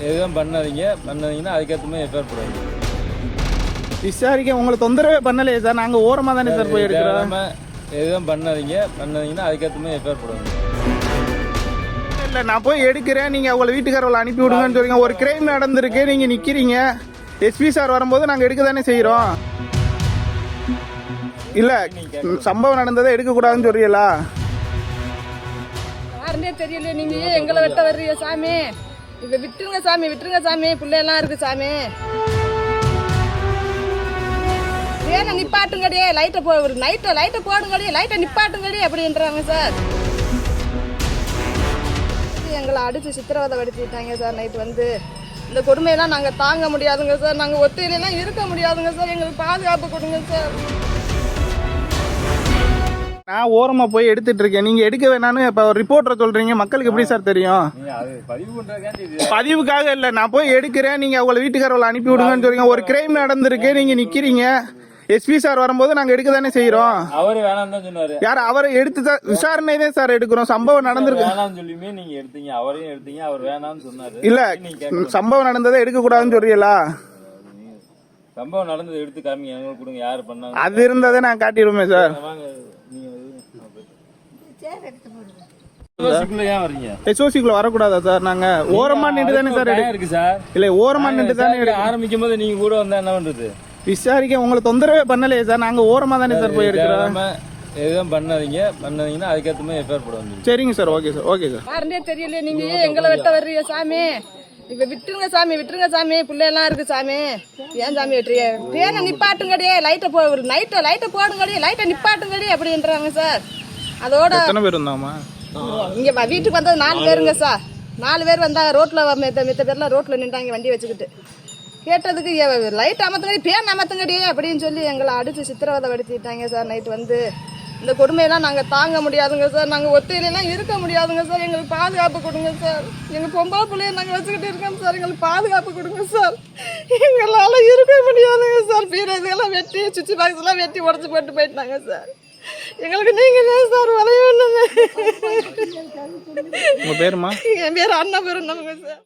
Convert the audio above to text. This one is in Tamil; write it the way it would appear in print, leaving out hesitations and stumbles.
எதுவும் பண்ணாதீங்கன்னா அதுக்கேற்ற மாதிரி எஃப்ஐஆர் போடுவாங்க. விசாரிக்க உங்களை தொந்தரவே பண்ணலையே சார், நாங்கள் ஓரமாக தானே சார் போய் எடுக்கிறோம். எதுவும் பண்ணாதீங்கன்னா அதுக்கேற்ற மாதிரி எஃப்ஐஆர் போடுவாங்க. இல்லை நான் போய் எடுக்கிறேன், நீங்கள் உங்களை வீட்டுக்காரவளை அனுப்பி விடுங்கன்னு சொல்றீங்க. ஒரு கிரைம் நடந்திருக்கு, நீங்கள் நிற்கிறீங்க. எஸ்பி சார் வரும்போது நாங்கள் எடுக்க தானே செய்கிறோம். இல்லை சம்பவம் நடந்ததை எடுக்கக்கூடாதுன்னு சொல்றீங்களா? யாருன்னே தெரியல, நீங்கள் ஏன் எங்களை வெட்ட வர்றீங்க சாமி? இதை விட்டுருங்க சாமி, விட்டுருங்க சாமி, பிள்ளையெல்லாம் இருக்கு சாமி. ஏன்னா நிப்பாட்டுங்கடி, லைட்டை போடுங்கடி, லைட்டை நிப்பாட்டுங்கடி அப்படின்றாங்க சார். எங்களை அடிச்சு சித்திரவதை படுத்திட்டாங்க சார். நைட்டு வந்து இந்த கொடுமையெல்லாம் நாங்கள் தாங்க முடியாதுங்க சார். நாங்கள் ஒத்தையிலாம் இருக்க முடியாதுங்க சார். எங்களுக்கு பாதுகாப்பு கொடுங்க சார். நான் ஓரமாக போய் எடுத்துட்டு இருக்கேன், நீங்கள் எடுக்க வேணான்னு இப்போ ஒரு ரிப்போர்ட்டரை சொல்கிறீங்க. மக்களுக்கு எப்படி சார் தெரியும்? பதிவுக்காக இல்லை, நான் போய் எடுக்கிறேன், நீங்கள் உங்களை வீட்டுக்காரவளை அனுப்பி விடுங்கன்னு சொல்றீங்க. ஒரு கிரைம் நடந்திருக்கு, நீங்கள் நிற்கிறீங்க. எஸ்பி சார் வரும்போது நாங்கள் எடுக்க தானே செய்கிறோம். அவரு வேணாம் தான் சொன்னாரு. யார் அவரை எடுத்து தான் விசாரணை தான் சார் எடுக்கிறோம். சம்பவம் நடந்திருக்கு வேணாம்னு சொல்லியுமே நீங்க எடுத்தீங்க, அவரையும் எடுத்தீங்க. அவர் வேணாம்னு சொன்னாரு. இல்லை சம்பவம் நடந்ததை எடுக்கக்கூடாதுன்னு சொல்றீங்களா? சம்பவம் நடந்ததை எடுத்து காமிங்க, எங்களுக்கு கொடுங்க. யாரு பண்ணாங்க அது இருந்ததை நான் காட்டிடுவேன் சார். எஸ்ஓசிக்குள்ள வரக்கூடாதா சார்? நாங்க ஓரமா நின்று தானே சார் இருக்கு சார். இல்ல ஓரமா நின்று தானே ஆரம்பிக்கும் போது நீங்க கூட வந்தா என்ன பண்றது? விசாரிக்க உங்களை தொந்தரவே பண்ணலையே சார், நாங்க ஓரமா தானே சார் போய் எடுக்கிறோம். எதுவும் பண்ணாதீங்கன்னா அதுக்கேற்ற மாதிரி எஃப்ஐஆர் போடுவாங்க. சரிங்க sir, okay sir, okay sir. யாருன்னே தெரியல, நீங்க ஏன் எங்களை வெட்ட வர்றீங்க சாமி? இதை விட்டுருங்க சாமி, விட்டுருங்க சாமி, பிள்ளையெல்லாம் இருக்கு சாமி. ஏன் சாமி வெட்டுறீங்க? பேனை நிப்பாட்டுங்கடி, லைட்டை போடுங்கடி, லைட்டை நிப்பாட்டுங்கடி அப்படின்றாங்க சார். அதோட எத்தனை பேர் இருந்தாமா இங்க வீட்டுக்கு வந்தது 4 பேருங்க சார். 4 பேர் வந்தா ரோட்ல மித்த பேர்லாம் ரோட்ல நின்றாங்க வண்டி வச்சுக்கிட்டு. கேட்டதுக்கு லைட் அமத்துங்கடி, பேன் அமத்துங்கடி அப்படின்னு சொல்லி எங்களை அடிச்சு சித்திரவதை படுத்திட்டாங்க சார். நைட்டு வந்து இந்த கொடுமையெல்லாம் நாங்கள் தாங்க முடியாதுங்க சார். நாங்கள் ஒத்தையிலாம் இருக்க முடியாதுங்க சார். எங்களுக்கு பாதுகாப்பு கொடுங்க சார். எங்கள் பொம்பளை பிள்ளைய நாங்கள் வச்சுக்கிட்டு இருக்கோம் சார். எங்களுக்கு பாதுகாப்பு கொடுங்க சார். எங்களால் இருக்க முடியாதுங்க சார். இதெல்லாம் வெட்டி சுவிட்ச் பாக்ஸ் எல்லாம் வெட்டி உடச்சி போட்டு போயிட்டாங்க சார். எங்களுக்கு நீங்க தான் சார் வளையணும். உங்க பேருமா? என் பேர் அண்ணா பேரு நமக்கு சார்.